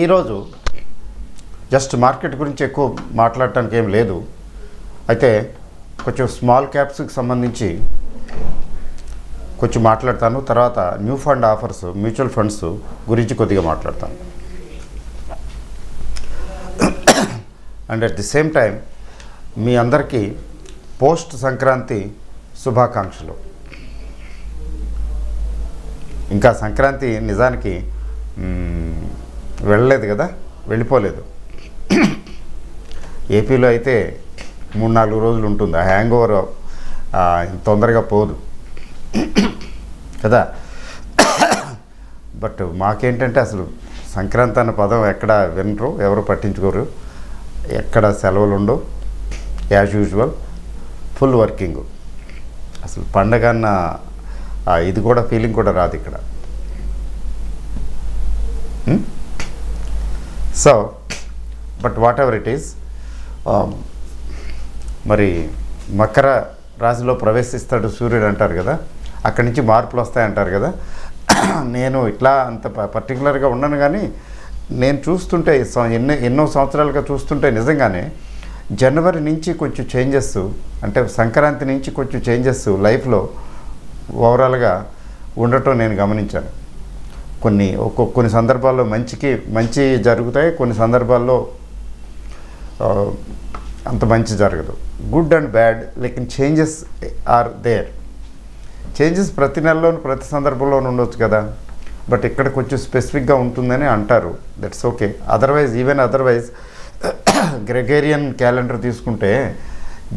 ఈరోజు just market గురించి ఎక్కువ మాట్లాడటానికి ఏం లేదు. అయితే కొంచెం స్మాల్ క్యాప్స్కి సంబంధించి కొంచెం మాట్లాడతాను. తర్వాత new fund offers, mutual funds గురించి కొద్దిగా మాట్లాడతాను. And at the same time మీ అందరికీ పోస్ట్ సంక్రాంతి శుభాకాంక్షలు. ఇంకా సంక్రాంతి నిజానికి వెళ్ళలేదు కదా, వెళ్ళిపోలేదు. ఏపీలో అయితే 3-4 రోజులు ఉంటుంది. ఆ హ్యాంగ్ ఓవర్ తొందరగా పోదు కదా. బట్ మాకేంటంటే అసలు సంక్రాంతి అన్న పదం ఎక్కడ వినరు, ఎవరు పట్టించుకోరు. ఎక్కడ సెలవులు ఉండవు, యాజ్ యూజువల్ ఫుల్ వర్కింగ్. అసలు పండగ అన్న ఇది కూడా ఫీలింగ్ కూడా రాదు ఇక్కడ. So but whatever it is, మరి మకర రాశిలో ప్రవేశిస్తాడు సూర్యుడు అంటారు కదా, అక్కడి నుంచి మార్పులు వస్తాయంటారు కదా. నేను ఇట్లా అంత పర్టికులర్గా ఉన్నాను, కానీ నేను చూస్తుంటే ఎన్నో సంవత్సరాలుగా చూస్తుంటే నిజంగానే జనవరి నుంచి కొంచెం చేంజెస్, అంటే సంక్రాంతి నుంచి కొంచెం చేంజెస్ లైఫ్లో ఓవరాల్గా ఉండటం నేను గమనించాను. కొన్ని సందర్భాల్లో మంచి జరుగుతాయి, కొన్ని సందర్భాల్లో అంత మంచి జరగదు. గుడ్ అండ్ బ్యాడ్, లేకిన్ చేంజెస్ ఆర్ దేర్. చేంజెస్ ప్రతి నెలలోనూ ప్రతి సందర్భంలోనూ ఉండొచ్చు కదా, బట్ ఇక్కడ కొంచెం స్పెసిఫిక్గా ఉంటుందని అంటారు. That's okay. Otherwise Gregorian calendar తీసుకుంటే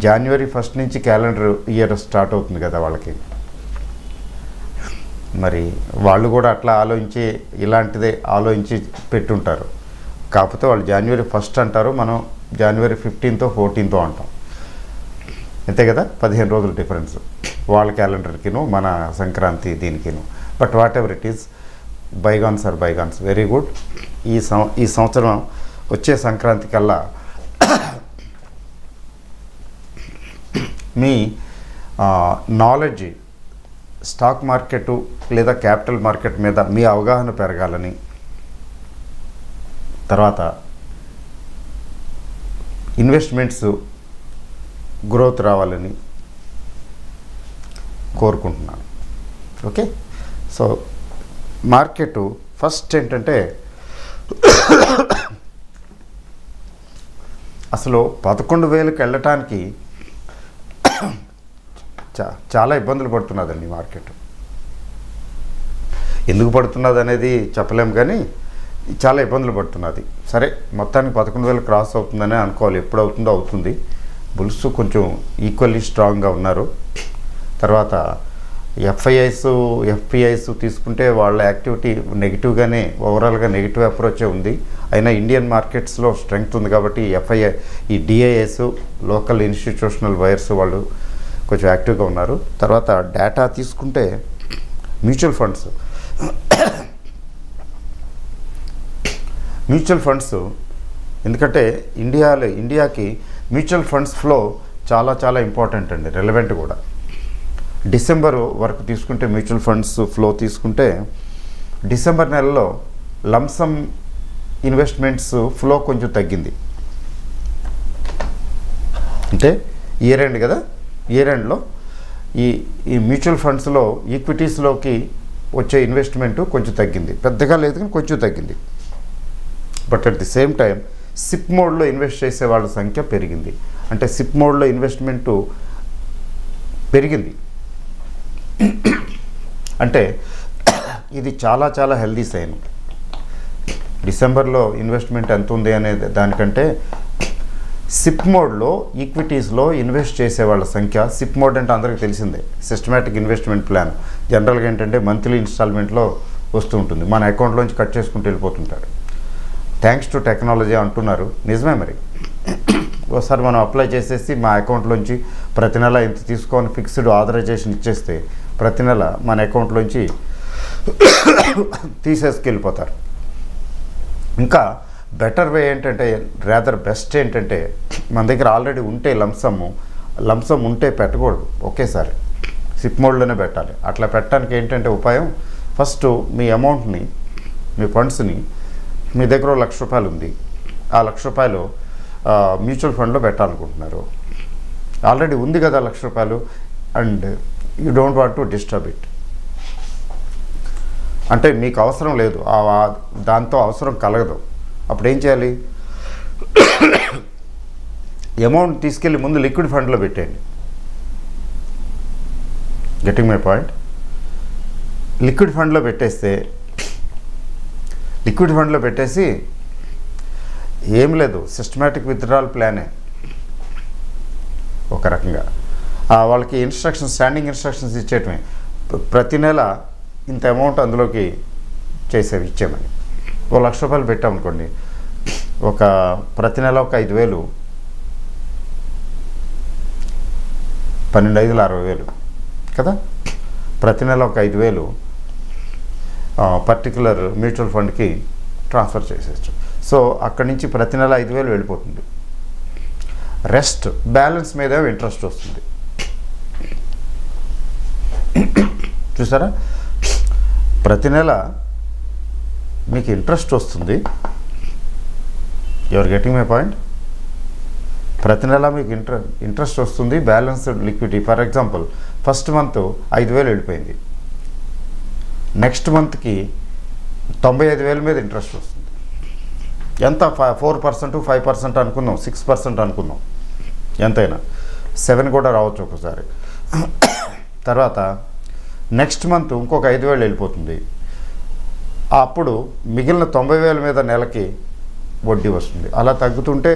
జనవరి 1 నుంచి క్యాలెండర్ ఇయర్ స్టార్ట్ అవుతుంది కదా వాళ్ళకి. మరి వాళ్ళు కూడా అట్లా ఇలాంటిదే ఆలోచించి పెట్టుంటారు. కాకపోతే వాళ్ళు జనవరి 1 అంటారు, మనం జనవరి 15తో 14తో అంటాం. అంతే కదా, 15 రోజుల డిఫరెన్స్ వాళ్ళ క్యాలెండర్కిను మన సంక్రాంతి దీనికిను. But whatever it is, bygones are bygones. Very good. ఈ సంవత్సరం వచ్చే సంక్రాంతి కల్లా మీ నాలెడ్జ్ స్టాక్ మార్కెట్ లేదా క్యాపిటల్ మార్కెట్ మీద మీ అవగాహన పెరగాలని, తర్వాత ఇన్వెస్ట్మెంట్స్ గ్రోత్ రావాలని కోరుకుంటున్నాను. ఓకే. సో మార్కెట్ ఫస్ట్ ఏంటంటే అసలు 11,000కి వెళ్ళటానికి చాలా ఇబ్బందులు పడుతున్నదండి మార్కెట్. ఎందుకు పడుతున్నది అనేది చెప్పలేము, కానీ చాలా ఇబ్బందులు పడుతున్నది. సరే, మొత్తానికి 11,000 క్రాస్ అవుతుందని అనుకోవాలి. ఎప్పుడు అవుతుందో అవుతుంది. బుల్స్ కొంచెం ఈక్వల్లీ స్ట్రాంగ్గా ఉన్నారు. తర్వాత ఎఫ్ఐఐస్ తీసుకుంటే వాళ్ళ యాక్టివిటీ నెగిటివ్గానే, ఓవరాల్గా నెగిటివ్ అప్రోచే ఉంది. అయినా ఇండియన్ మార్కెట్స్లో స్ట్రెంగ్త్ ఉంది కాబట్టి ఈ డిఐఎస్, లోకల్ ఇన్స్టిట్యూషనల్ బయర్స్ వాళ్ళు కొంచెం యాక్టివ్గా ఉన్నారు. తర్వాత డేటా తీసుకుంటే మ్యూచువల్ ఫండ్స్ ఎందుకంటే ఇండియాకి మ్యూచువల్ ఫండ్స్ ఫ్లో చాలా ఇంపార్టెంట్ అండి, రెలవెంట్ కూడా. డిసెంబర్ వరకు తీసుకుంటే మ్యూచువల్ ఫండ్స్ ఫ్లో తీసుకుంటే డిసెంబర్ నెలలో లంసమ్ ఇన్వెస్ట్మెంట్స్ ఫ్లో కొంచెం తగ్గింది. అంటే ఇయర్ ఎండ్ కదా, ఇయర్ ఎండ్లో ఈ మ్యూచువల్ ఫండ్స్లో ఈక్విటీస్లోకి వచ్చే ఇన్వెస్ట్మెంట్ కొంచెం తగ్గింది. పెద్దగా లేదు కానీ కొంచెం తగ్గింది. But at the same time SIP మోడ్లో ఇన్వెస్ట్ చేసే వాళ్ళ సంఖ్య పెరిగింది. అంటే సిప్ మోడ్లో ఇన్వెస్ట్మెంటు పెరిగింది. అంటే ఇది చాలా హెల్దీ సైన్. డిసెంబర్లో ఇన్వెస్ట్మెంట్ ఎంత ఉంది అనేది దానికంటే సిప్ మోడ్లో ఈక్విటీస్లో ఇన్వెస్ట్ చేసే వాళ్ళ సంఖ్య, సిప్ మోడ్ అంటే అందరికీ తెలిసిందే, సిస్టమేటిక్ ఇన్వెస్ట్మెంట్ ప్లాన్. జనరల్గా ఏంటంటే మంత్లీ ఇన్స్టాల్మెంట్లో వస్తూ ఉంటుంది, మన అకౌంట్లోంచి కట్ చేసుకుంటూ వెళ్ళిపోతుంటారు. థ్యాంక్స్ టు టెక్నాలజీ అంటున్నారు, నిజమే. మరి ఒకసారి మనం అప్లై చేసేసి మా అకౌంట్లోంచి ప్రతి నెల ఇంత తీసుకొని ఫిక్స్డ్ ఆథరైజేషన్ ఇచ్చేస్తే ప్రతి నెల మన అకౌంట్లోంచి తీసేసుకెళ్ళిపోతారు. ఇంకా బెటర్ వే ఏంటంటే, రాదర్ బెస్ట్ ఏంటంటే, మన దగ్గర ఆల్రెడీ ఉంటే లంసమ్ ఉంటే పెట్టకూడదు, ఒకేసారి సిప్ మోడ్లోనే పెట్టాలి. అట్లా పెట్టడానికి ఏంటంటే ఉపాయం, ఫస్ట్ మీ అమౌంట్ని మీ ఫండ్స్ని, మీ దగ్గర ₹1,00,000 ఉంది, ఆ ₹1,00,000 మ్యూచువల్ ఫండ్లో పెట్టాలనుకుంటున్నారు. ఆల్రెడీ ఉంది కదా ₹1,00,000 and you don't want to disturb it. అంటే మీకు అవసరం లేదు, దాంతో అవసరం కలగదు. అప్పుడు ఏం చేయాలి? అమౌంట్ తీసుకెళ్ళి ముందు లిక్విడ్ ఫండ్లో పెట్టేయండి. Getting my point? లిక్విడ్ ఫండ్లో పెట్టేసి ఏం లేదు, సిస్టమేటిక్ విత్డ్రాల్ ప్లానే ఒక రకంగా. వాళ్ళకి ఇన్స్ట్రక్షన్స్, స్టాండింగ్ ఇన్స్ట్రక్షన్స్ ఇచ్చేయటమే, ప్రతి నెల ఇంత అమౌంట్ అందులోకి ఇచ్చేమని. ₹1,00,000 పెట్టామనుకోండి, ప్రతి నెల ఒక 5,000, 12 60,000 కదా. ప్రతి నెల ఒక 5,000 పర్టికులర్ మ్యూచువల్ ఫండ్కి ట్రాన్స్ఫర్ చేసేయచ్చు. సో అక్కడి నుంచి ప్రతి నెల 5,000 వెళ్ళిపోతుంది. రెస్ట్ బ్యాలెన్స్ మీద ఇంట్రెస్ట్ వస్తుంది. చూసారా, ప్రతి నెల మీకు ఇంట్రెస్ట్ వస్తుంది. Your getting my point? ప్రతి నెల మీకు ఇంట్రెస్ట్ వస్తుంది, balanced liquidity. For example, first month 5,000 వెళ్ళిపోయింది, నెక్స్ట్ మంత్కి 95,000 మీద ఇంట్రెస్ట్ వస్తుంది. ఎంత? 4%, 5% అనుకుందాం, 6% అనుకుందాం, ఎంతైనా 7 కూడా రావచ్చు ఒకసారి. తర్వాత నెక్స్ట్ మంత్ ఇంకొక 5,000 వెళ్ళిపోతుంది. అప్పుడు మిగిలిన 90,000 మీద నెలకి వడ్డీ వస్తుంది. అలా తగ్గుతుంటే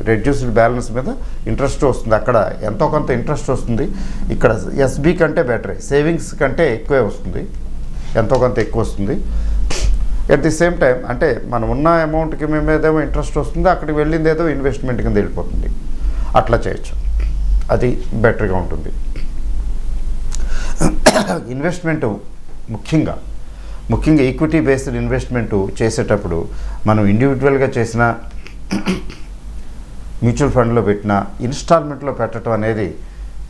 రెడ్యూస్డ్ బ్యాలెన్స్ మీద ఇంట్రెస్ట్ వస్తుంది. అక్కడ ఎంతో కొంత ఇంట్రెస్ట్ వస్తుంది. ఇక్కడ ఎస్బీ కంటే బెటరే, సేవింగ్స్ కంటే ఎక్కువే వస్తుంది, ఎంతో కొంత ఎక్కువ వస్తుంది. ఎట్ ది సేమ్ టైం అంటే మనం ఉన్న అమౌంట్కి మేమేదేమో ఇంట్రెస్ట్ వస్తుంది, అక్కడికి వెళ్ళింది ఏదో ఇన్వెస్ట్మెంట్ కింద వెళ్ళిపోతుంది. అట్లా చేయొచ్చు, అది బెటర్గా ఉంటుంది. ఇన్వెస్ట్మెంటు ముఖ్యంగా ఈక్విటీ బేస్డ్ ఇన్వెస్ట్మెంటు చేసేటప్పుడు మనం ఇండివిజువల్గా చేసిన, మ్యూచువల్ ఫండ్లో పెట్టిన, ఇన్స్టాల్మెంట్లో పెట్టడం అనేది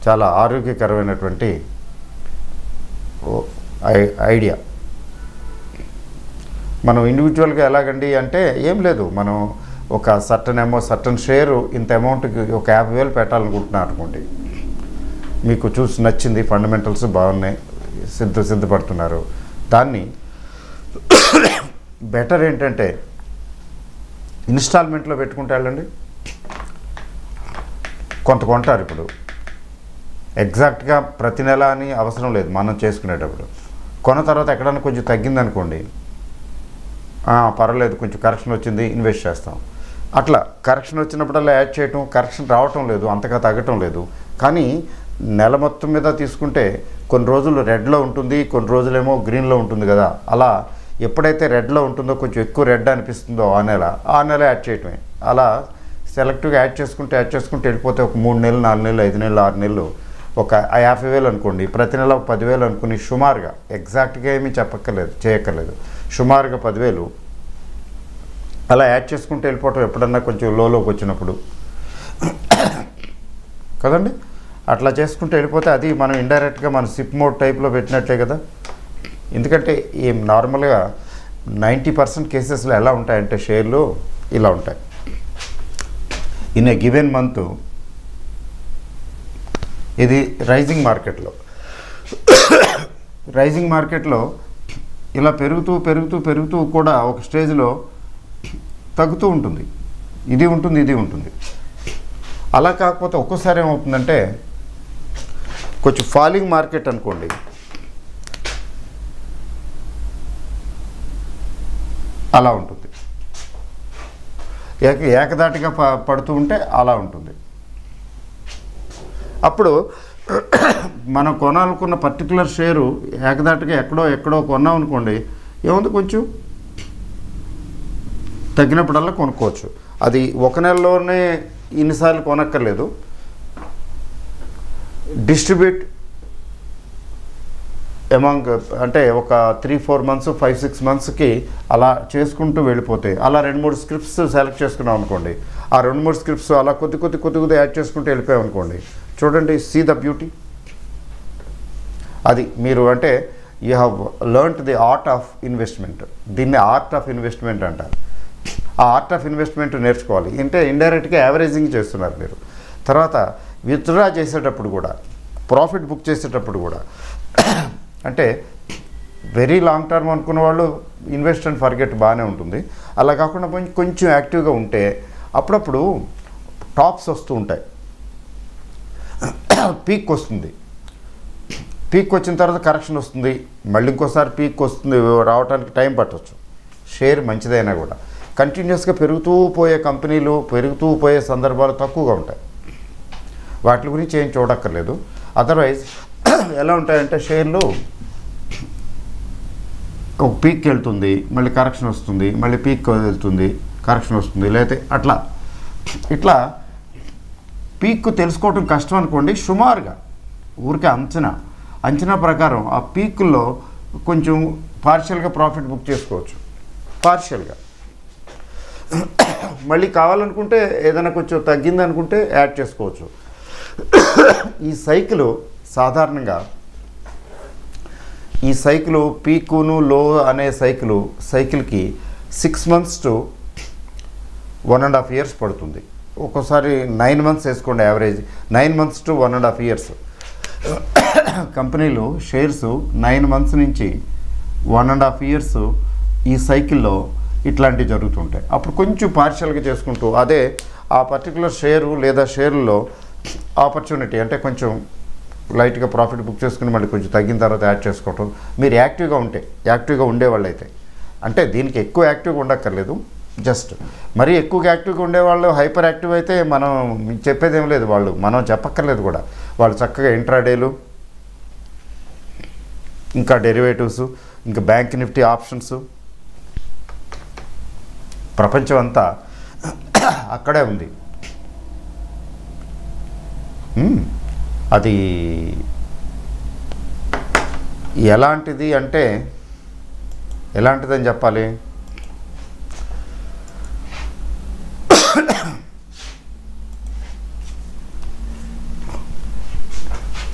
చాలా ఆరోగ్యకరమైనటువంటి ఐడియా. మనం ఇండివిజువల్గా ఎలాగండి అంటే ఏం లేదు, మనం ఒక సర్టన్ షేరు ఇంత అమౌంట్కి ఒక 50,000 పెట్టాలనుకుంటున్నారు అనుకోండి. మీకు చూసి నచ్చింది, ఫండమెంటల్స్ బాగున్నాయి, సిద్ధపడుతున్నారు. దాన్ని బెటర్ ఏంటంటే ఇన్స్టాల్మెంట్లో పెట్టుకుంటే వెళ్ళండి, కొంత కొంటారు. ఇప్పుడు ఎగ్జాక్ట్గా ప్రతి నెల అని అవసరం లేదు. మనం చేసుకునేటప్పుడు కొన్న తర్వాత ఎక్కడైనా కొంచెం తగ్గిందనుకోండి, పర్వాలేదు, కొంచెం కరెక్షన్ వచ్చింది, ఇన్వెస్ట్ చేస్తాం. అట్లా కరెక్షన్ వచ్చినప్పుడల్లా యాడ్ చేయటం, కరెక్షన్ రావటం లేదు, అంతగా తగ్గటం లేదు. కానీ నెల మొత్తం మీద తీసుకుంటే కొన్ని రోజులు రెడ్లో ఉంటుంది, కొన్ని రోజులేమో గ్రీన్లో ఉంటుంది కదా. అలా ఎప్పుడైతే రెడ్లో ఉంటుందో, కొంచెం ఎక్కువ రెడ్ అనిపిస్తుందో ఆ నెల యాడ్ చేయటమే. అలా సెలెక్టివ్గా యాడ్ చేసుకుంటే వెళ్ళిపోతే ఒక 3 నెలలు, 4 నెలలు, 5 నెలలు, 6 నెలలు ఒక 50,000 అనుకోండి, ప్రతి నెల ఒక 10,000 అనుకుని సుమారుగా, ఎగ్జాక్ట్గా ఏమీ చేయక్కర్లేదు, సుమారుగా 10,000 అలా యాడ్ చేసుకుంటే వెళ్ళిపోవటం. ఎప్పుడన్నా కొంచెం లోకి వచ్చినప్పుడు కదండి, అట్లా చేసుకుంటూ వెళ్ళిపోతే అది మనం ఇండైరెక్ట్గా మన సిప్ మోడ్ టైప్లో పెట్టినట్లే కదా. ఎందుకంటే నార్మల్గా 90% కేసెస్లో ఎలా ఉంటాయంటే షేర్లు ఇలా ఉంటాయి. ఇన్ ఏ గివెన్ మంత్ ఇది రైజింగ్ మార్కెట్లో ఇలా పెరుగుతూ కూడా ఒక స్టేజ్లో తగ్గుతూ ఉంటుంది. ఇది ఉంటుంది. అలా కాకపోతే ఒక్కోసారి ఏమవుతుందంటే కొంచెం ఫాలింగ్ మార్కెట్ అనుకోండి, అలా ఉంటుంది. ఏకదాటిగా పడుతూ ఉంటే అలా ఉంటుంది. అప్పుడు మనం కొనాలనుకున్న పర్టికులర్ షేరు ఏకదాటిగా ఎక్కడో కొన్నాం అనుకోండి, ఏముంది, కొంచెం తగ్గినప్పుడల్లా కొనుక్కోవచ్చు. అది ఒక నెలలోనే ఇన్నిసార్లు కొనక్కర్లేదు. డిస్ట్రిబ్యూట్ ఎమాంగ్ అంటే ఒక 3-4 మంత్స్, 5-6 మంత్స్కి అలా చేసుకుంటూ వెళ్ళిపోతే, అలా 2-3 స్క్రిప్ట్స్ సెలెక్ట్ చేసుకున్నాం అనుకోండి, ఆ 2-3 స్క్రిప్ట్స్ అలా కొద్ది యాడ్ చేసుకుంటూ వెళ్ళిపోయాం అనుకోండి. చూడండి, సీ ద బ్యూటీ. అది మీరు అంటే you have learned the art of investment. దీన్ని ఆర్ట్ ఆఫ్ ఇన్వెస్ట్మెంట్ అంటారు. ఆ ఆర్ట్ ఆఫ్ ఇన్వెస్ట్మెంట్ నేర్చుకోవాలి. అంటే ఇండైరెక్ట్గా యావరేజింగ్ చేస్తున్నారు మీరు. తర్వాత విత్డ్రా చేసేటప్పుడు కూడా, ప్రాఫిట్ బుక్ చేసేటప్పుడు కూడా, అంటే వెరీ లాంగ్ టర్మ్ అనుకున్న వాళ్ళు ఇన్వెస్ట్ అండ్ ఫర్గెట్ బాగానే ఉంటుంది. అలా కాకుండా కొంచెం యాక్టివ్గా ఉంటే అప్పుడప్పుడు టాప్స్ వస్తూ ఉంటాయి, పీక్ వస్తుంది, పీక్ వచ్చిన తర్వాత కరెక్షన్ వస్తుంది, మళ్ళీ ఇంకోసారి పీక్ వస్తుంది, రావడానికి టైం పట్టవచ్చు. షేర్ మంచిదైనా కూడా కంటిన్యూస్గా పెరుగుతూ పోయే కంపెనీలు, పెరుగుతూ పోయే సందర్భాలు తక్కువగా ఉంటాయి. వాటి గురించి ఏం చూడక్కర్లేదు. అదర్వైజ్ ఎలా ఉంటాయంటే షేర్లు ఒక పీక్కి వెళ్తుంది, మళ్ళీ కరెక్షన్ వస్తుంది, మళ్ళీ పీక్ వెళ్తుంది, కరెక్షన్ వస్తుంది, లేకపోతే ఇట్లా పీక్ తెలుసుకోవటం కష్టం అనుకోండి. సుమారుగా ఊరికే అంచనా ప్రకారం ఆ పీక్లో కొంచెం పార్షియల్గా ప్రాఫిట్ బుక్ చేసుకోవచ్చు, పార్షియల్గా. మళ్ళీ కావాలనుకుంటే ఏదైనా కొంచెం తగ్గిందనుకుంటే యాడ్ చేసుకోవచ్చు. ఈ సైకిల్ సాధారణంగా పీకును లో అనే సైకిల్కి 6 months to 1.5 years పడుతుంది. ఒక్కోసారి 9 months వేసుకోండి, యావరేజ్ 9 months to 1.5 years. కంపెనీలు షేర్స్ 9 months నుంచి 1.5 years ఈ సైకిల్లో ఇట్లాంటివి జరుగుతుంటాయి. అప్పుడు కొంచెం పార్షియల్గా చేసుకుంటూ అదే ఆ పర్టికులర్ షేరు లేదా షేర్లో ఆపర్చునిటీ అంటే కొంచెం లైట్గా ప్రాఫిట్ బుక్ చేసుకుని మళ్ళీ కొంచెం తగ్గిన తర్వాత యాడ్ చేసుకోవటం. మీరు యాక్టివ్గా ఉండేవాళ్ళు అయితే, అంటే దీనికి ఎక్కువ యాక్టివ్గా ఉండక్కర్లేదు, జస్ట్ మరీ ఎక్కువగా యాక్టివ్గా ఉండేవాళ్ళు హైపర్ యాక్టివ్ అయితే మనం చెప్పేది ఏం లేదు, మనం చెప్పక్కర్లేదు కూడా. వాళ్ళు చక్కగా ఇంట్రాడేలు, ఇంకా డెరివేటివ్స్, ఇంకా బ్యాంక్ నిఫ్టీ ఆప్షన్స్, ప్రపంచం అంతా అక్కడే ఉంది. అది ఎలాంటిదని చెప్పాలి,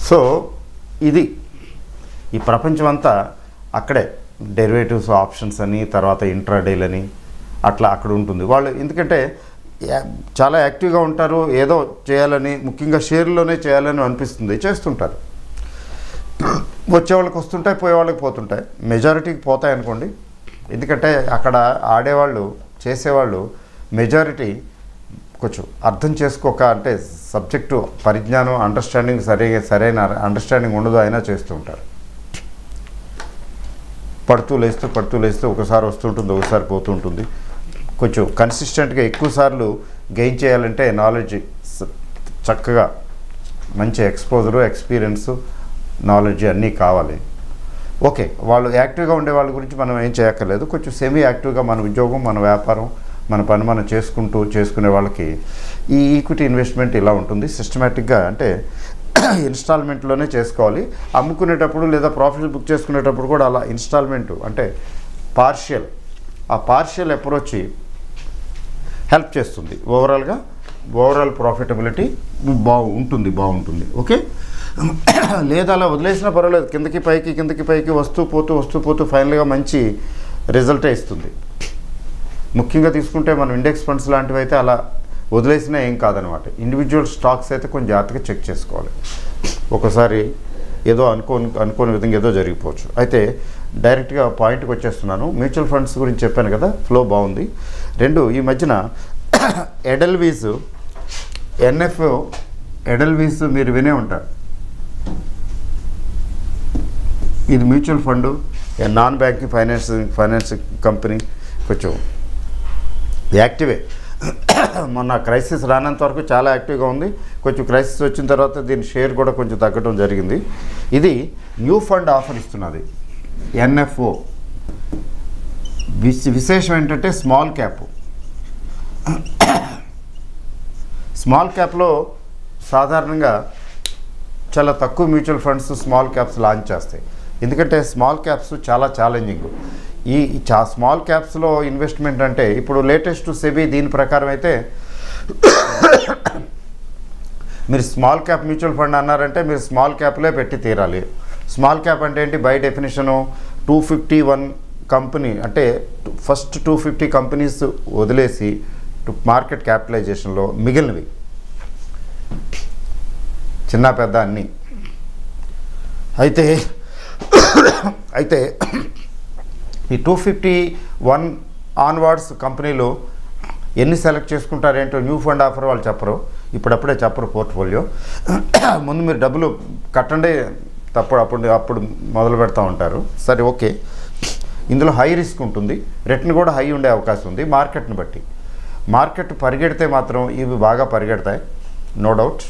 సో ఇది ఈ ప్రపంచం అంతా అక్కడే డెరివేటివ్స్ ఆప్షన్స్ అని, తర్వాత ఇంట్రాడేలని అట్లా అక్కడ ఉంటుంది. వాళ్ళు ఎందుకంటే చాలా యాక్టివ్గా ఉంటారు, ఏదో చేయాలని, ముఖ్యంగా షేర్లోనే చేయాలని అనిపిస్తుంది, చేస్తుంటారు. వచ్చేవాళ్ళకి వస్తుంటాయి, పోయేవాళ్ళకి పోతుంటాయి, మెజారిటీకి పోతాయి అనుకోండి. ఎందుకంటే అక్కడ ఆడేవాళ్ళు, చేసేవాళ్ళు మెజారిటీ కొంచెం అర్థం చేసుకోక, అంటే సబ్జెక్టు పరిజ్ఞానం, అండర్స్టాండింగ్ సరైన అండర్స్టాండింగ్ ఉండదు, అయినా చేస్తూ ఉంటారు. పడుతూ లేస్తూ ఒకసారి వస్తుంటుంది, ఒకసారి పోతుంటుంది. కొంచెం కన్సిస్టెంట్గా ఎక్కువసార్లు గెయిన్ చేయాలంటే నాలెడ్జ్ చక్కగా మంచి ఎక్స్పోజరు, ఎక్స్పీరియన్సు, నాలెడ్జ్ అన్నీ కావాలి. ఓకే, వాళ్ళు యాక్టివ్గా ఉండే వాళ్ళ గురించి మనం ఏం చేయక్కర్లేదు. కొంచెం సెమీ యాక్టివ్గా మన ఉద్యోగం, మన వ్యాపారం, మన పని మనం చేసుకునే వాళ్ళకి ఈ ఈక్విటీ ఇన్వెస్ట్మెంట్ ఇలా ఉంటుంది. సిస్టమేటిక్గా అంటే ఇన్స్టాల్మెంట్లోనే చేసుకోవాలి. అమ్ముకునేటప్పుడు లేదా ప్రాఫిట్ బుక్ చేసుకునేటప్పుడు కూడా అలా ఇన్స్టాల్మెంటు అంటే ఆ పార్షియల్ అప్రోచ్ హెల్ప్ చేస్తుంది. ఓవరాల్ ప్రాఫిటబిలిటీ బాగుంటుంది. ఓకే, లేదా అలా వదిలేసినా పర్వాలేదు, కిందకి పైకి వస్తూ పోతూ ఫైనల్గా మంచి రిజల్టే ఇస్తుంది. ముఖ్యంగా తీసుకుంటే మనం ఇండెక్స్ ఫండ్స్ లాంటివి అయితే అలా వదిలేసినా ఏం కాదనమాట. ఇండివిజువల్ స్టాక్స్ అయితే కొంచెం జాగ్రత్తగా చెక్ చేసుకోవాలి. ఒకసారి ఏదో అనుకోని విధంగా ఏదో జరిగిపోవచ్చు. అయితే డైరెక్ట్గా పాయింట్కి వచ్చేస్తున్నాను. మ్యూచువల్ ఫండ్స్ గురించి చెప్పాను కదా, ఫ్లో బాగుంది. రెండు, ఈ మధ్యన ఎడెల్వీస్, ఎన్ఎఫ్ఓ ఎడెల్వీస్ మీరు వినే ఉంటారు. ఇది mutual fund, non banking finance company, కొంచెం యాక్టివే. మొన్న క్రైసిస్ రానంత వరకు చాలా యాక్టివ్గా ఉంది. కొంచెం క్రైసిస్ వచ్చిన తర్వాత దీని షేర్ కూడా కొంచెం తగ్గడం జరిగింది. ఇది న్యూ ఫండ్ ఆఫర్ ఇస్తున్నది ఎన్ఎఫ్ఓ. విశేషం ఏంటంటే స్మాల్ క్యాప్లో సాధారణంగా చాలా తక్కువ mutual funds small caps launch చేస్తాయి. ఎందుకంటే స్మాల్ క్యాప్స్ చాలా ఛాలెంజింగ్. ఈ స్మాల్ క్యాప్స్లో ఇన్వెస్ట్మెంట్ అంటే ఇప్పుడు లేటెస్ట్ సెబీ దీని ప్రకారం అయితే మీరు స్మాల్ క్యాప్ మ్యూచువల్ ఫండ్ అన్నారంటే మీరు స్మాల్ క్యాప్లే పెట్టి తీరాలి. స్మాల్ క్యాప్ అంటే ఏంటి? బై డెఫినేషను 251 కంపెనీ అంటే ఫస్ట్ 250 కంపెనీస్ వదిలేసి మార్కెట్ క్యాపిటలైజేషన్లో మిగిలినవి చిన్న పెద్ద అన్నీ. అయితే ఈ 251 ఆన్వర్డ్స్ కంపెనీలు ఎన్ని సెలెక్ట్ చేసుకుంటారేంటో న్యూ ఫండ్ ఆఫర్ వాళ్ళు చెప్పరు, ఇప్పుడప్పుడే చెప్పరు పోర్ట్ఫోలియో. ముందు మీరు డబ్బులు కట్టండి, అప్పుడు మొదలు పెడతా ఉంటారు. సరే ఓకే, ఇందులో హై రిస్క్ ఉంటుంది, రిటర్న్ కూడా హై ఉండే అవకాశం ఉంది మార్కెట్ని బట్టి. మార్కెట్ పరిగెడితే మాత్రం ఇవి బాగా పరిగెడతాయి, నో డౌట్.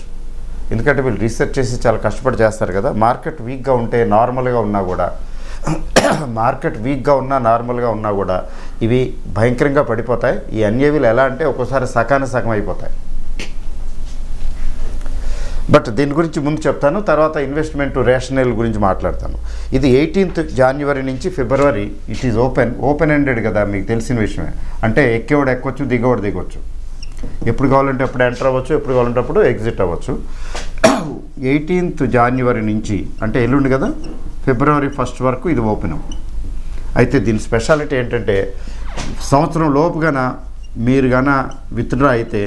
ఎందుకంటే వీళ్ళు రీసెర్చ్ చేసి చాలా కష్టపడి చేస్తారు కదా. మార్కెట్ వీక్గా ఉంటే నార్మల్గా ఉన్నా కూడా నార్మల్గా ఉన్నా కూడా ఇవి భయంకరంగా పడిపోతాయి. ఈ ఎన్ఏవీలు ఎలా అంటే ఒక్కోసారి సగం అయిపోతాయి. బట్ దీని గురించి ముందు చెప్తాను, తర్వాత ఇన్వెస్ట్మెంట్ రేషనల్ గురించి మాట్లాడతాను. ఇది 18th జనవరి నుంచి ఫిబ్రవరి. ఇట్ ఈజ్ ఓపెన్ ఎండెడ్ కదా, మీకు తెలిసిన విషయమే. అంటే ఎక్కేవాడు ఎక్కొచ్చు, దిగేవాడు దిగొచ్చు, ఎప్పుడు కావాలంటే అప్పుడు ఎంటర్ అవ్వచ్చు, ఎప్పుడు కావాలంటే అప్పుడు ఎగ్జిట్ అవ్వచ్చు. 18th జనవరి నుంచి అంటే ఎల్లుండి కదా, ఫిబ్రవరి 1 వరకు ఇది ఓపెన్. అయితే దీని స్పెషాలిటీ ఏంటంటే సంవత్సరం లోపుగాన మీరు గాన విత్డ్రా అయితే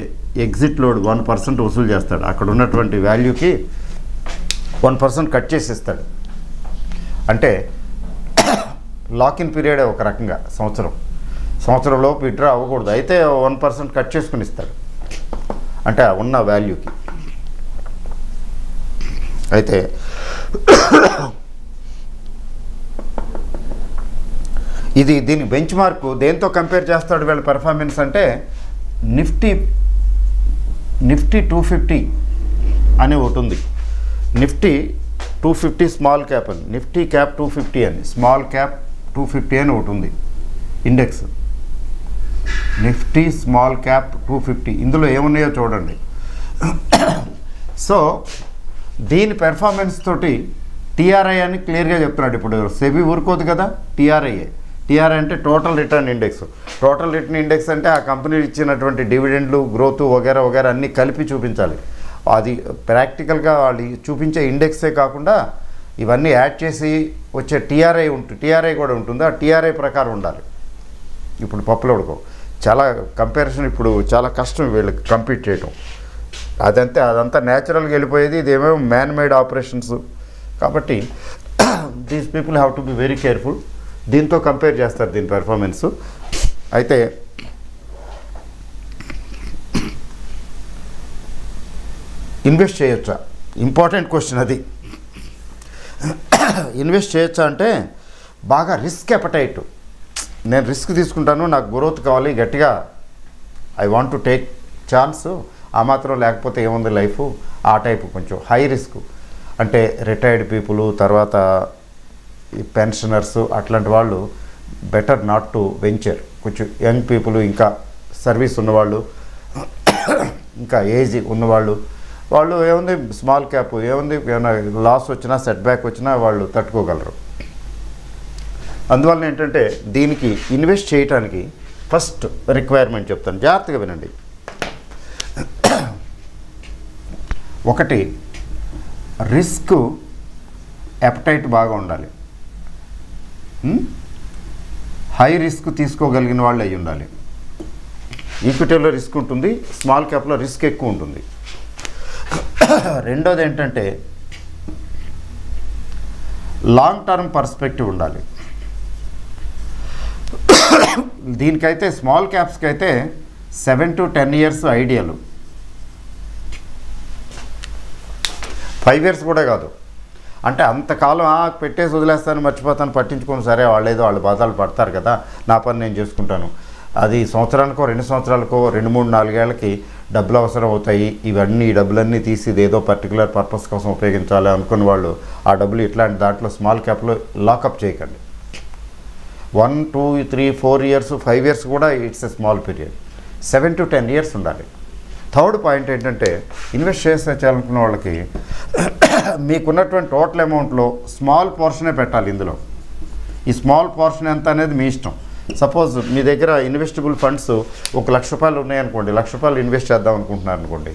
ఎగ్జిట్ లోడ్ 1% వసూలు చేస్తాడు. అక్కడ ఉన్నటువంటి వాల్యూకి 1% కట్ చేసి ఇస్తాడు. అంటే లాకిన్ పీరియడే ఒక రకంగా సంవత్సరం లోపు విత్డ్రా అవ్వకూడదు, అయితే 1% కట్ చేసుకుని ఇస్తాడు, అంటే ఉన్న వాల్యూకి. అయితే దీని బెంచ్ మార్క్ దేంతో కంపేర్ చేస్తాడు వీళ్ళ పెర్ఫార్మెన్స్ అంటే నిఫ్టీ 250 అని ఒకటి ఉంది. నిఫ్టీ 250 స్మాల్ క్యాప్ అని, నిఫ్టీ క్యాప్ 250 అని, స్మాల్ క్యాప్ 250 అని ఒకటి ఉంది ఇండెక్స్. నిఫ్టీ స్మాల్ క్యాప్ 250, ఇందులో ఏమున్నాయో చూడండి. సో దీని పెర్ఫార్మెన్స్ తోటి టీఆర్ఐ అని క్లియర్గా చెప్తున్నాడు. ఇప్పుడు సెబీ ఊరుకోదు కదా, టీఆర్ఐ అంటే total return index. Total return index అంటే ఆ కంపెనీ ఇచ్చినటువంటి డివిడెండ్లు, గ్రోత్ వగేరా అన్నీ కలిపి చూపించాలి. అది ప్రాక్టికల్గా వాళ్ళు చూపించే ఇండెక్సే కాకుండా ఇవన్నీ యాడ్ చేసి వచ్చే టీఆర్ఐ కూడా ఉంటుంది. ఆ టీఆర్ఐ ప్రకారం ఉండాలి. ఇప్పుడు పప్పులో ఉడకో చాలా కంపారిజన్, ఇప్పుడు చాలా కష్టం వీళ్ళకి కంపీట్ చేయటం. అదంతా న్యాచురల్గా వెళ్ళిపోయేది, ఇదేమో మ్యాన్ మేడ్ ఆపరేషన్స్. కాబట్టి these people have to be very careful. దీంతో కంపేర్ చేస్తారు దీని పెర్ఫార్మెన్సు. అయితే ఇన్వెస్ట్ చేయొచ్చా, ఇంపార్టెంట్ క్వశ్చన్ అది. ఇన్వెస్ట్ చేయొచ్చా అంటే బాగా రిస్క్ అపెటైట్, నేను రిస్క్ తీసుకుంటాను, నాకు గ్రోత్ కావాలి గట్టిగా, I want to take chance, ఆ మాత్రం లేకపోతే ఏముంది లైఫ్, ఆ టైపు కొంచెం హై రిస్క్. అంటే రిటైర్డ్ పీపుల్, తర్వాత ఈ పెన్షనర్స్, అట్లాంటి వాళ్ళు బెటర్ నాట్ టు వెంచర్. కొంచెం యంగ్ పీపుల్, ఇంకా సర్వీస్ ఉన్నవాళ్ళు, ఇంకా ఏజ్ ఉన్నవాళ్ళు, వాళ్ళు ఏముంది స్మాల్ క్యాప్ ఏముంది, ఏమైనా లాస్ వచ్చినా సెట్ బ్యాక్ వచ్చినా వాళ్ళు తట్టుకోగలరు. అందువల్ల ఏంటంటే దీనికి ఇన్వెస్ట్ చేయడానికి ఫస్ట్ రిక్వైర్మెంట్ చెప్తాను, జాగ్రత్తగా వినండి. ఒకటి, రిస్క్ అపెటైట్ బాగా ఉండాలి, హై రిస్క్ తీసుకోగలిగిన వాళ్ళు అయి ఉండాలి. ఈక్విటీలో రిస్క్ ఉంటుంది, స్మాల్ క్యాప్లో రిస్క్ ఎక్కువ ఉంటుంది. రెండోది ఏంటంటే లాంగ్ టర్మ్ పర్స్పెక్టివ్ ఉండాలి. దీనికైతే స్మాల్ క్యాప్స్కి అయితే 7 to 10 years ఐడియల్, 5 years కూడా కాదు. అంటే అంతకాలం పెట్టేసి వదిలేస్తాను, మర్చిపోతాను, పట్టించుకోను, సరే వాళ్ళేదో వాళ్ళు బాధలు పడతారు కదా, నా పని నేను చేసుకుంటాను. అది సంవత్సరానికో 2 సంవత్సరాలకో 2, 3, 4 ఏళ్ళకి డబ్బులు అవసరం అవుతాయి. ఈ డబ్బులన్నీ తీసి ఇదేదో పర్టికులర్ పర్పస్ కోసం ఉపయోగించాలి అనుకున్న వాళ్ళు ఆ డబ్బులు ఇట్లాంటి దాంట్లో స్మాల్ క్యాప్లో లాకప్ చేయకండి. 1, 2, 3, 4 years, 5 years కూడా it's a small period. 7 to 10 years ఉండాలి. థర్డ్ పాయింట్ ఏంటంటే ఇన్వెస్ట్ చేయాలనుకున్న వాళ్ళకి మీకున్నటువంటి టోటల్ అమౌంట్లో స్మాల్ పోర్షనే పెట్టాలి. ఇందులో ఈ స్మాల్ పోర్షన్ ఎంత అనేది మీ ఇష్టం. సపోజ్ మీ దగ్గర ఇన్వెస్టబుల్ ఫండ్స్ ₹1,00,000 ఉన్నాయనుకోండి, ₹1,00,000 ఇన్వెస్ట్ చేద్దాం అనుకుంటున్నారు అనుకోండి,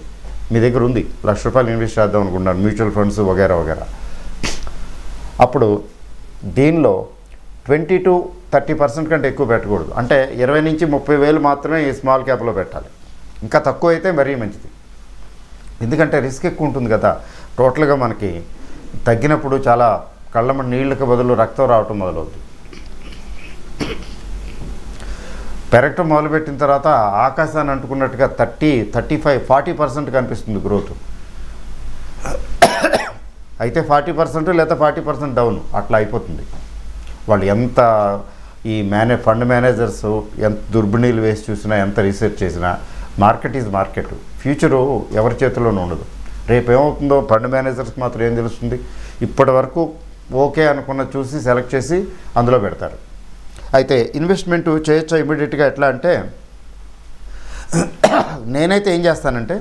మీ దగ్గర ఉంది ₹1,00,000 ఇన్వెస్ట్ చేద్దాం అనుకుంటున్నారు, మ్యూచువల్ ఫండ్స్ వగేరా. అప్పుడు దీనిలో 20-30% కంటే ఎక్కువ పెట్టకూడదు. అంటే 20 నుంచి 30,000 మాత్రమే ఈ స్మాల్ క్యాప్లో పెట్టాలి. ఇంకా తక్కువ అయితే మరీ మంచిది. ఎందుకంటే రిస్క్ ఎక్కువ ఉంటుంది కదా. టోటల్గా మనకి తగ్గినప్పుడు చాలా కళ్ళ నీళ్ళకి బదులు రక్తం రావటం మొదలవుతుంది. పెరగటం మొదలుపెట్టిన తర్వాత ఆకాశాన్ని అంటుకున్నట్టుగా 30-35-40% కనిపిస్తుంది గ్రోత్. అయితే 40% లేదా 40% డౌన్ అట్లా అయిపోతుంది. వాళ్ళు ఎంత ఈ ఫండ్ మేనేజర్స్ ఎంత దుర్బిణీలు వేసి చూసినా, ఎంత రీసెర్చ్ చేసినా, మార్కెట్ ఈజ్ మార్కెట్. ఫ్యూచరు ఎవరి చేతిలోనూ ఉండదు. రేపు ఏమవుతుందో ఫండ్ మేనేజర్స్కి మాత్రం ఏం తెలుస్తుంది. ఇప్పటి వరకు ఓకే అనుకున్న చూసి సెలెక్ట్ చేసి అందులో పెడతారు. అయితే ఇన్వెస్ట్మెంట్ చేయొచ్చా ఇమీడియట్గా ఎట్లా అంటే, నేనైతే ఏం చేస్తానంటే,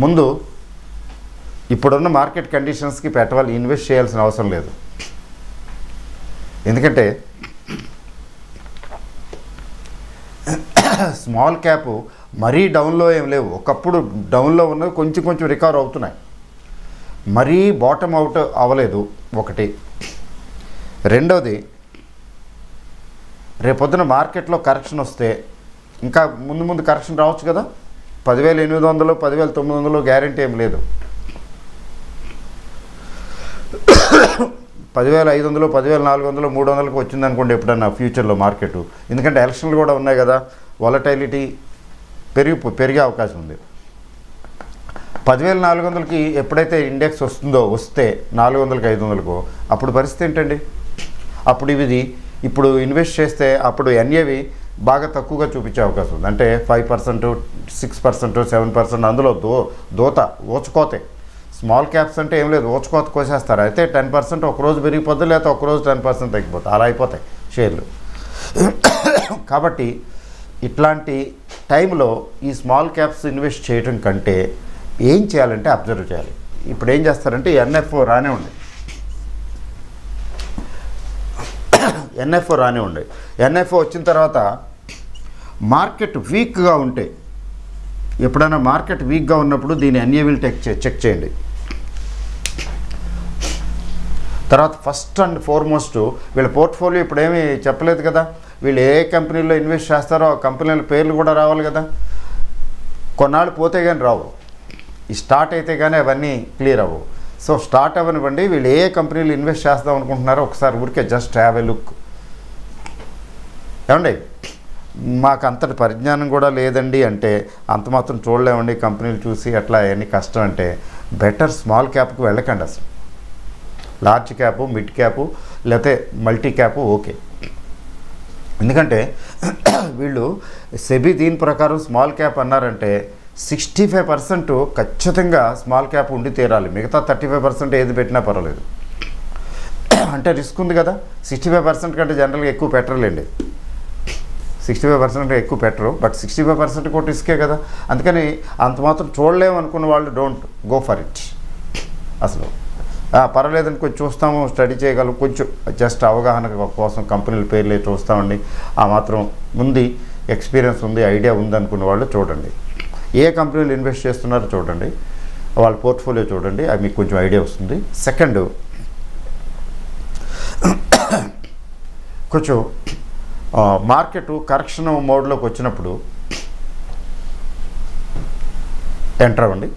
ముందు ఇప్పుడున్న మార్కెట్ కండిషన్స్కి పెట్టవాలి, ఇన్వెస్ట్ చేయాల్సిన అవసరం లేదు. ఎందుకంటే స్మాల్ క్యాప్ మరీ డౌన్లో ఏం లేవు. ఒకప్పుడు డౌన్లో ఉన్నవి కొంచెం కొంచెం రికవర్ అవుతున్నాయి. మరీ బాటమ్ అవుట్ అవ్వలేదు ఒకటి. రెండవది, రేపొద్దున మార్కెట్లో కరెక్షన్ వస్తే ఇంకా ముందు కరెక్షన్ రావచ్చు కదా. 10,800, 10,900 గ్యారెంటీ ఏం లేదు. 10,500, 10,400, 300కు వచ్చిందనుకోండి ఎప్పుడన్నా ఫ్యూచర్లో మార్కెట్. ఎందుకంటే ఎలక్షన్లు కూడా ఉన్నాయి కదా, వాలటైలిటీ పెరిగే అవకాశం ఉంది. 10,400కి ఎప్పుడైతే ఇండెక్స్ వస్తే 400కి 500కు అప్పుడు పరిస్థితి ఏంటండి? అప్పుడు ఇప్పుడు ఇన్వెస్ట్ చేస్తే అప్పుడు ఎన్ఏవి బాగా తక్కువగా చూపించే అవకాశం ఉంది. అంటే 5%, 6%, 7% అందులో ఓచుకోతే. స్మాల్ క్యాప్స్ అంటే ఏం లేదు, ఓచుకోత కోసేస్తారు. అయితే 10% ఒకరోజు పెరిగిపోద్ది, లేకపోతే ఒకరోజు 10% తగ్గిపోతుంది. అలా అయిపోతాయి షేర్లు. కాబట్టి ఇట్లాంటి టైంలో ఈ స్మాల్ క్యాప్స్ ఇన్వెస్ట్ చేయడం కంటే ఏం చేయాలంటే అబ్జర్వ్ చేయాలి. ఇప్పుడు ఏం చేస్తారంటే ఎన్ఎఫ్ఓ రానివ్వండి. ఎన్ఎఫ్ఓ వచ్చిన తర్వాత మార్కెట్ వీక్గా ఉంటే, ఎప్పుడైనా మార్కెట్ వీక్గా ఉన్నప్పుడు దీని ఎన్ఏవిల్ చెక్ చేయండి. తర్వాత ఫస్ట్ అండ్ ఫార్మోస్ట్ వీళ్ళ పోర్ట్ఫోలియో ఇప్పుడు ఏమీ చెప్పలేదు కదా. వీళ్ళు ఏ కంపెనీలో ఇన్వెస్ట్ చేస్తారో ఆ కంపెనీల పేర్లు కూడా రావాలి కదా. కొన్నాళ్ళు పోతే కానీ రావు. ఈ స్టార్ట్ అయితే కానీ అవన్నీ క్లియర్ అవ్వవు. సో స్టార్ట్ అవ్వనివ్వండి. వీళ్ళు ఏ కంపెనీలు ఇన్వెస్ట్ చేద్దాం అనుకుంటున్నారో ఒకసారి ఊరికే జస్ట్ హ్యావ్ ఎ లుక్. ఏమండి, మాకు అంతటి పరిజ్ఞానం కూడా లేదండి అంటే అంత మాత్రం చూడలేమండి కంపెనీలు చూసి అట్లా అవన్నీ కష్టం అంటే బెటర్ స్మాల్ క్యాప్కి వెళ్ళకండి. అసలు లార్జ్ క్యాపు, మిడ్ క్యాపు, లేకపోతే మల్టీ క్యాపు ఓకే. ఎందుకంటే వీళ్ళు సెబీ దీని ప్రకారం స్మాల్ క్యాప్ అన్నారంటే 65% ఖచ్చితంగా స్మాల్ క్యాప్ ఉండి తీరాలి. మిగతా 35% ఏది పెట్టినా పర్వాలేదు. అంటే రిస్క్ ఉంది కదా. 65% కంటే జనరల్గా ఎక్కువ పెట్టరులేండి. 65% ఎక్కువ పెట్టరు, బట్ 65% కూడా రిస్కే కదా. అందుకని అంత మాత్రం చూడలేము అనుకున్న వాళ్ళు డోంట్ గో ఫర్ ఇట్. అసలు పర్వాలేదని కొంచెం చూస్తాము, స్టడీ చేయగలం, కొంచెం జస్ట్ అవగాహన కోసం కంపెనీల పేర్లే చూస్తామండి. ఆ మాత్రం ఉంది, ఎక్స్పీరియన్స్ ఉంది, ఐడియా ఉంది అనుకున్న వాళ్ళు చూడండి. ఏ కంపెనీలు ఇన్వెస్ట్ చేస్తున్నారో చూడండి, వాళ్ళ పోర్ట్ఫోలియో చూడండి, అది మీకు కొంచెం ఐడియా వస్తుంది. సెకండ్, కొంచెం మార్కెట్ కరెక్షన్ మోడ్లోకి వచ్చినప్పుడు ఎంటర్ అవ్వండి.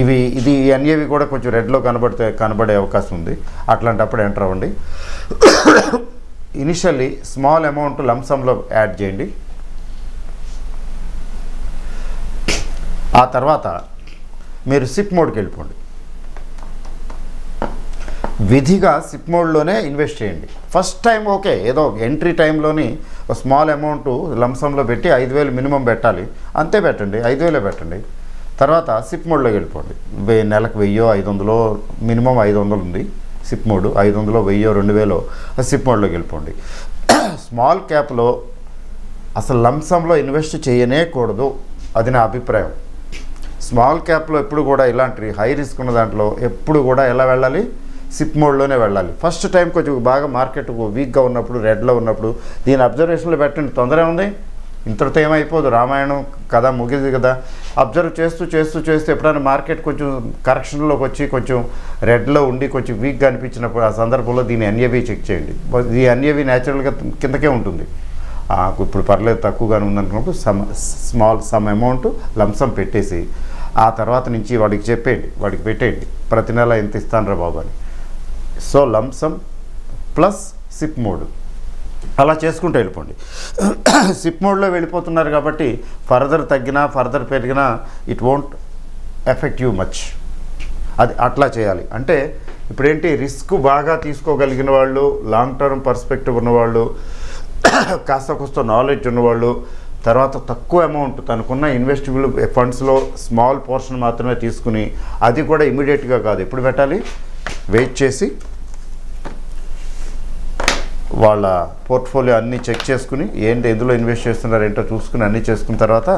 ఇది ఎన్ఏవి కూడా కొంచెం రెడ్లో కనబడే అవకాశం ఉంది. అట్లాంటప్పుడు ఎంటర్ అవ్వండి. ఇనిషియల్లీ స్మాల్ అమౌంట్ లంసంలో యాడ్ చేయండి. ఆ తర్వాత మీరు సిప్ మోడ్కి వెళ్ళిపోండి. విధిగా సిప్ మోడ్లోనే ఇన్వెస్ట్ చేయండి. ఫస్ట్ టైం ఓకే, ఏదో ఎంట్రీ టైంలోని స్మాల్ అమౌంట్ లంసంలో పెట్టి 5,000 మినిమం పెట్టాలి, అంతే పెట్టండి, 5,000 పెట్టండి. తర్వాత సిప్ మోడ్లోకి వెళ్ళిపోండి. నెలకు 1,000-500 మినిమం 500 ఉంది సిప్ మోడ్. 500, 1,000, 2,000 సిప్ మోడ్లోకి వెళ్ళిపోండి. స్మాల్ క్యాప్లో అసలు లంసంలో ఇన్వెస్ట్ చేయనేకూడదు, అది నా అభిప్రాయం. స్మాల్ క్యాప్లో ఎప్పుడు కూడా ఇలాంటి హై రిస్క్ ఉన్న దాంట్లో ఎప్పుడు కూడా ఎలా వెళ్ళాలి? సిప్ మోడ్లోనే వెళ్ళాలి. ఫస్ట్ టైం కొంచెం బాగా మార్కెట్ వీక్గా ఉన్నప్పుడు, రెడ్లో ఉన్నప్పుడు దీని అబ్జర్వేషన్లో పెట్టండి, తొందర ఉంది. ఇంతటితో ఏమైపోదు, రామాయణం కథ ముగిది కదా. అబ్జర్వ్ చేస్తూ చేస్తూ చేస్తూ ఎప్పుడైనా మార్కెట్ కొంచెం కరెక్షన్లోకి వచ్చి కొంచెం రెడ్లో ఉండి కొంచెం వీక్గా అనిపించినప్పుడు ఆ సందర్భంలో దీని ఎన్ఏవి చెక్ చేయండి. ఈ ఎన్ఏవి న్యాచురల్గా కిందకే ఉంటుంది. ఇప్పుడు పర్లేదు తక్కువగానే ఉందనుకున్నప్పుడు సమ్ అమౌంట్ లంసం పెట్టేసి ఆ తర్వాత నుంచి వాడికి పెట్టేయండి, ప్రతి నెల ఎంత ఇస్తాను రా బాబు అని. సో లంసం ప్లస్ సిప్ మోడ్ అలా చేసుకుంటూ వెళ్ళిపోండి. సిప్ మోడ్లో వెళ్ళిపోతున్నారు కాబట్టి ఫర్దర్ తగ్గినా ఫర్దర్ పెరిగినా it won't effect you much. అది అట్లా చేయాలి. అంటే ఇప్పుడేంటి, రిస్క్ బాగా తీసుకోగలిగిన వాళ్ళు, లాంగ్ టర్మ్ పర్స్పెక్టివ్ ఉన్నవాళ్ళు, కాస్త కోస్త నాలెడ్జ్ ఉన్నవాళ్ళు, తర్వాత తక్కువ అమౌంట్ తనకున్న ఇన్వెస్టబుల్ ఫండ్స్లో స్మాల్ పోర్షన్ మాత్రమే తీసుకుని, అది కూడా ఇమీడియట్గా కాదు, ఎప్పుడు పెట్టాలి, వెయిట్ చేసి వాళ్ళ పోర్ట్ఫోలియో అన్నీ చెక్ చేసుకుని ఎందులో ఇన్వెస్ట్ చేస్తున్నారు ఏంటో చూసుకుని అన్నీ చేసుకున్న తర్వాత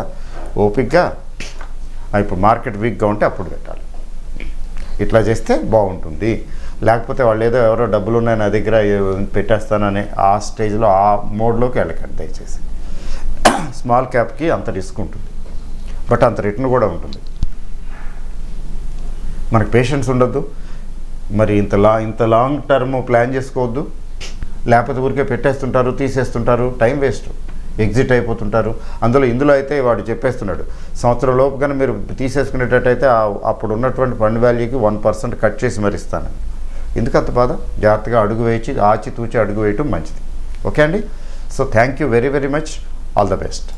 ఓపిక్గా ఇప్పుడు మార్కెట్ వీక్గా ఉంటే అప్పుడు పెట్టాలి. ఇట్లా చేస్తే బాగుంటుంది. లేకపోతే వాళ్ళు ఎవరో డబ్బులు ఉన్నాయి నా దగ్గర పెట్టేస్తానని ఆ స్టేజ్లో ఆ మోడ్లోకి వెళ్ళకండి దయచేసి. స్మాల్ క్యాప్కి అంత రిస్క్ ఉంటుంది, బట్ అంత రిటర్న్ కూడా ఉంటుంది. మనకు పేషెన్స్ ఉండద్దు, మరి ఇంత లాంగ్ టర్మ్ ప్లాన్ చేసుకోవద్దు. లేకపోతే ఊరికే పెట్టేస్తుంటారు, తీసేస్తుంటారు, టైం వేస్ట్, ఎగ్జిట్ అయిపోతుంటారు. ఇందులో అయితే వాడు చెప్పేస్తున్నాడు, సంవత్సరం లోపు కానీ మీరు తీసేసుకునేటట్టయితే అప్పుడు ఉన్నటువంటి ఫండ్ వాల్యూకి 1% కట్ చేసి మరి ఇస్తాను. ఎందుకు అంత బాధ? జాగ్రత్తగా అడుగు వేయించి ఆచితూచి అడుగు వేయటం మంచిది. ఓకే అండి. So thank you very very much. All the best.